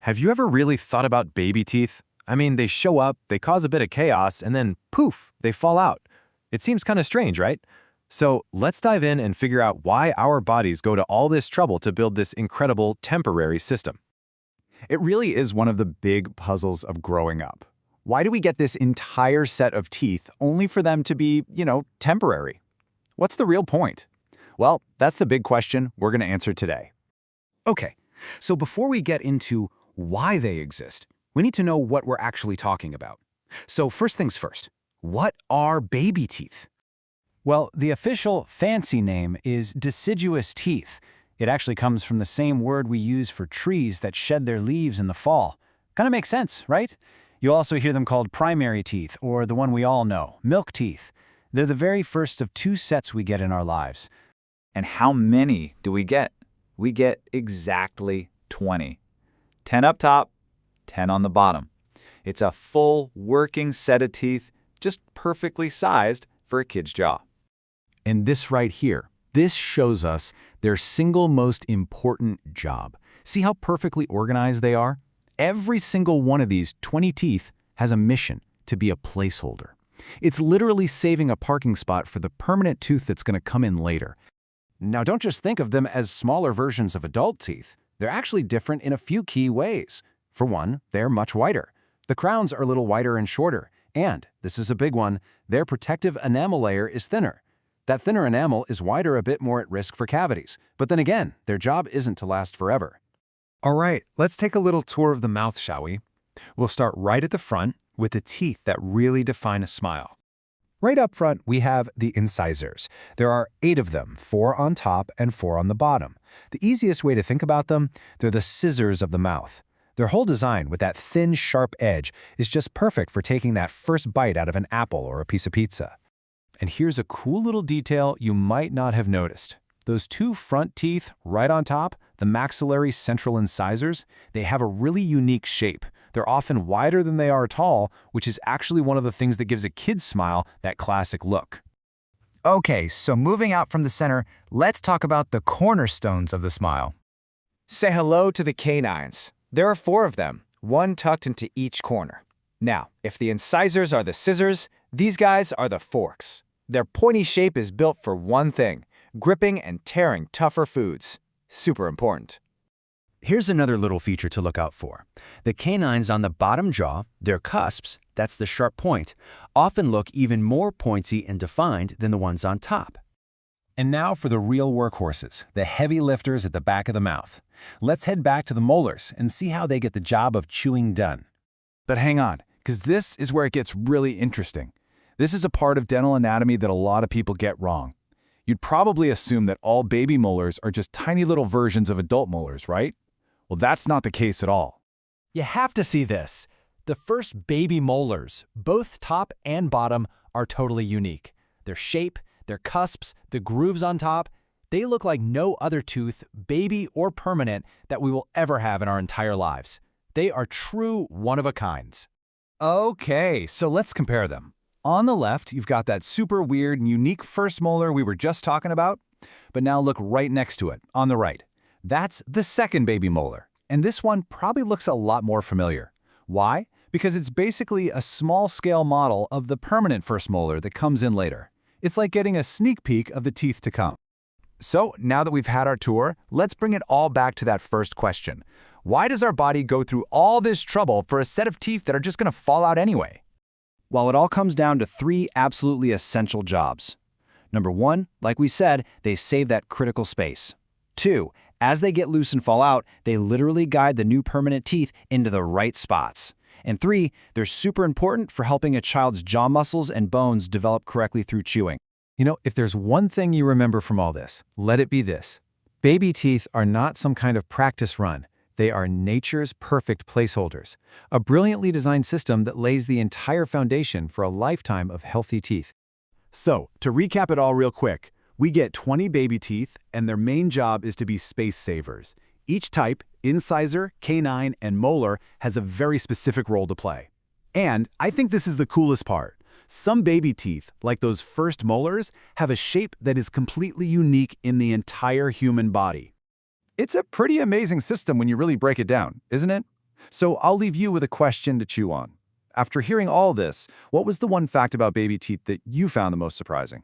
Have you ever really thought about baby teeth? I mean, they show up, they cause a bit of chaos, and then poof, they fall out. It seems kind of strange, right? So let's dive in and figure out why our bodies go to all this trouble to build this incredible temporary system. It really is one of the big puzzles of growing up. Why do we get this entire set of teeth only for them to be, temporary? What's the real point? Well, that's the big question we're going to answer today. Okay, so before we get into why they exist, we need to know what we're actually talking about. So first things first, what are baby teeth? Well, the official fancy name is deciduous teeth. It actually comes from the same word we use for trees that shed their leaves in the fall. Kind of makes sense, right? You'll also hear them called primary teeth, or the one we all know, milk teeth. They're the very first of two sets we get in our lives. And how many do we get? We get exactly 20. 10 up top, 10 on the bottom. It's a full working set of teeth, just perfectly sized for a kid's jaw. And this right here, this shows us their single most important job. See how perfectly organized they are? Every single one of these 20 teeth has a mission to be a placeholder. It's literally saving a parking spot for the permanent tooth that's going to come in later. Now, don't just think of them as smaller versions of adult teeth. They're actually different in a few key ways. For one, they're much wider. The crowns are a little wider and shorter. And, this is a big one, their protective enamel layer is thinner. That thinner enamel is wider, a bit more at risk for cavities. But then again, their job isn't to last forever. All right, let's take a little tour of the mouth, shall we? We'll start right at the front with the teeth that really define a smile. Right up front, we have the incisors. There are 8 of them, 4 on top and 4 on the bottom. The easiest way to think about them, they're the scissors of the mouth. Their whole design with that thin, sharp edge is just perfect for taking that first bite out of an apple or a piece of pizza. And here's a cool little detail you might not have noticed. Those 2 front teeth right on top, the maxillary central incisors, they have a really unique shape. They're often wider than they are tall, which is actually one of the things that gives a kid's smile that classic look. Okay, so moving out from the center, let's talk about the cornerstones of the smile. Say hello to the canines. There are 4 of them, 1 tucked into each corner. Now, if the incisors are the scissors, these guys are the forks. Their pointy shape is built for one thing, gripping and tearing tougher foods. Super important. Here's another little feature to look out for. The canines on the bottom jaw, their cusps, that's the sharp point, often look even more pointy and defined than the ones on top. And now for the real workhorses, the heavy lifters at the back of the mouth. Let's head back to the molars and see how they get the job of chewing done. But hang on, because this is where it gets really interesting. This is a part of dental anatomy that a lot of people get wrong. You'd probably assume that all baby molars are just tiny little versions of adult molars, right? Well, that's not the case at all. You have to see this. The first baby molars, both top and bottom, are totally unique. Their shape, their cusps, the grooves on top, they look like no other tooth, baby or permanent, that we will ever have in our entire lives. They are true one-of-a-kinds. Okay, so let's compare them. On the left, you've got that super weird and unique first molar we were just talking about. But now look right next to it, on the right. That's the second baby molar. And this one probably looks a lot more familiar. Why? Because it's basically a small-scale model of the permanent first molar that comes in later. It's like getting a sneak peek of the teeth to come. So now that we've had our tour, let's bring it all back to that first question. Why does our body go through all this trouble for a set of teeth that are just going to fall out anyway? Well, it all comes down to 3 absolutely essential jobs. Number 1, like we said, they save that critical space. 2, as they get loose and fall out, they literally guide the new permanent teeth into the right spots. And 3, they're super important for helping a child's jaw muscles and bones develop correctly through chewing. You know, if there's one thing you remember from all this, let it be this. Baby teeth are not some kind of practice run. They are nature's perfect placeholders, a brilliantly designed system that lays the entire foundation for a lifetime of healthy teeth. So, to recap it all real quick, we get 20 baby teeth, and their main job is to be space savers. Each type, incisor, canine, and molar, has a very specific role to play. And I think this is the coolest part. Some baby teeth, like those first molars, have a shape that is completely unique in the entire human body. It's a pretty amazing system when you really break it down, isn't it? So I'll leave you with a question to chew on. After hearing all this, what was the one fact about baby teeth that you found the most surprising?